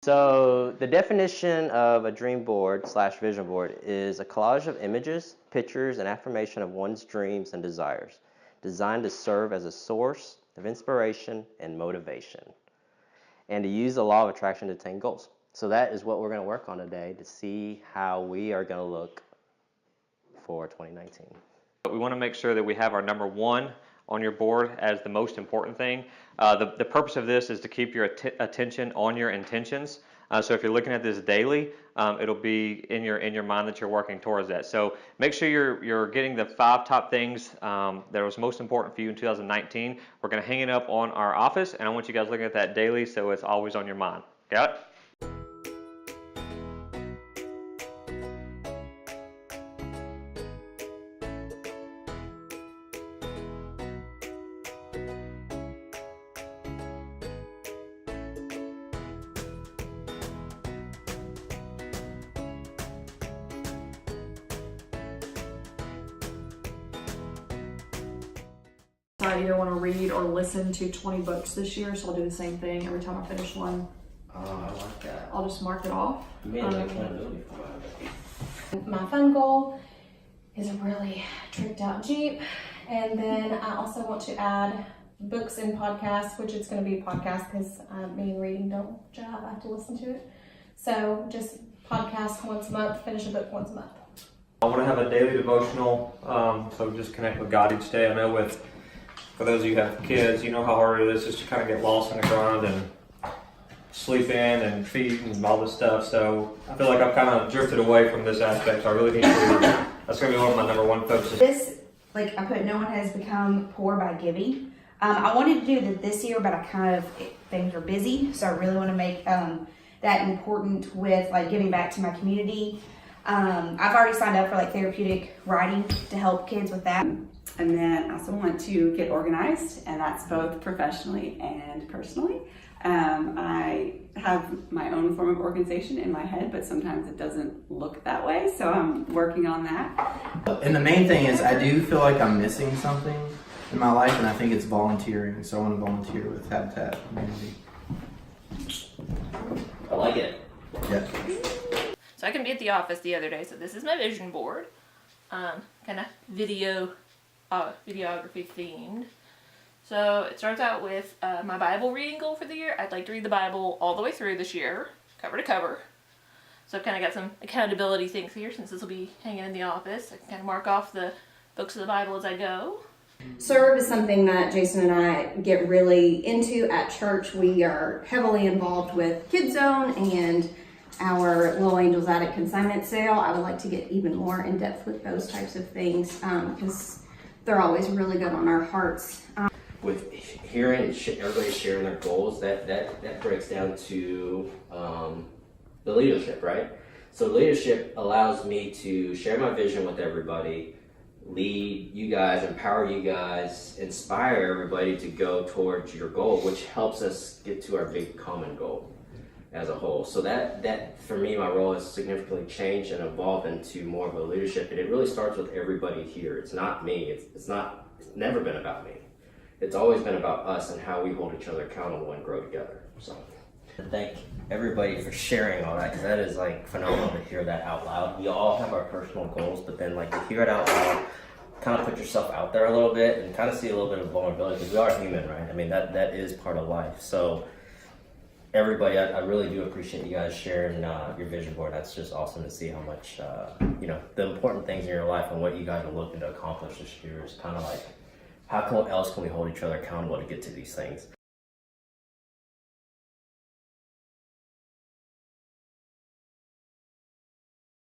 So the definition of a dream board slash vision board is a collage of images, pictures, and affirmation of one's dreams and desires, designed to serve as a source of inspiration and motivation, and to use the law of attraction to attain goals. So that is what we're going to work on today to see how we are going to look for 2019. We want to make sure that we have our number one on your board as the most important thing. The purpose of this is to keep your attention on your intentions. So if you're looking at this daily, it'll be in your mind that you're working towards that. So make sure you're getting the 5 top things that was most important for you in 2019. We're going to hang it up on our office, and I want you guys looking at that daily so it's always on your mind. Got it? I either want to read or listen to 20 books this year, so I'll do the same thing every time I finish one. Oh, I like that. I'll just mark it off. You made an accountability for it. My fun goal is a really tricked out Jeep, and then I also want to add books and podcasts, which it's going to be a podcast because me and reading don't jive. I have to listen to it. So just podcast once a month, finish a book once a month. I want to have a daily devotional, so just connect with God each day. I know for those of you who have kids, you know how hard it is just to kind of get lost in the grind and sleep in and feed and all this stuff. So I feel like I've kind of drifted away from this aspect. So I really need to. That's going to be one of my number one focuses. This, like I put, no one has become poor by giving. I wanted to do that this year, but things are busy, so I really want to make that important with like giving back to my community. I've already signed up for like therapeutic writing to help kids with that. And then I also want to get organized, and that's both professionally and personally. I have my own form of organization in my head, but sometimes it doesn't look that way, so I'm working on that. And the main thing is I do feel like I'm missing something in my life, and I think it's volunteering. So I want to volunteer with Habitat Community. I like it. Yeah. So I can be at the office the other day. So this is my vision board, kind of videography themed. So it starts out with my Bible reading goal for the year. I'd like to read the Bible all the way through this year, cover to cover. So I've kind of got some accountability things here since this will be hanging in the office. I can kind of mark off the books of the Bible as I go. Serve is something that Jason and I get really into at church. We are heavily involved with Kids Zone and our Little Angels Attic consignment sale. I would like to get even more in depth with those types of things because they're always really good on our hearts. With hearing everybody sharing their goals, that breaks down to the leadership, right? So leadership allows me to share my vision with everybody, lead you guys, empower you guys, inspire everybody to go towards your goal, which helps us get to our big common goal as a whole. So that for me, my role has significantly changed and evolved into more of a leadership, and it really starts with everybody here. It's not me. It's never been about me. It's always been about us and how we hold each other accountable and grow together. So thank everybody for sharing all that, because that is like phenomenal to hear that out loud. We all have our personal goals, but then like to hear it out loud, kind of put yourself out there a little bit and kind of see a little bit of vulnerability, because we are human, right? I mean, that is part of life. So everybody, I really do appreciate you guys sharing your vision board. That's just awesome to see how much, the important things in your life and what you guys are looking to accomplish this year is kind of like, how else can we hold each other accountable to get to these things?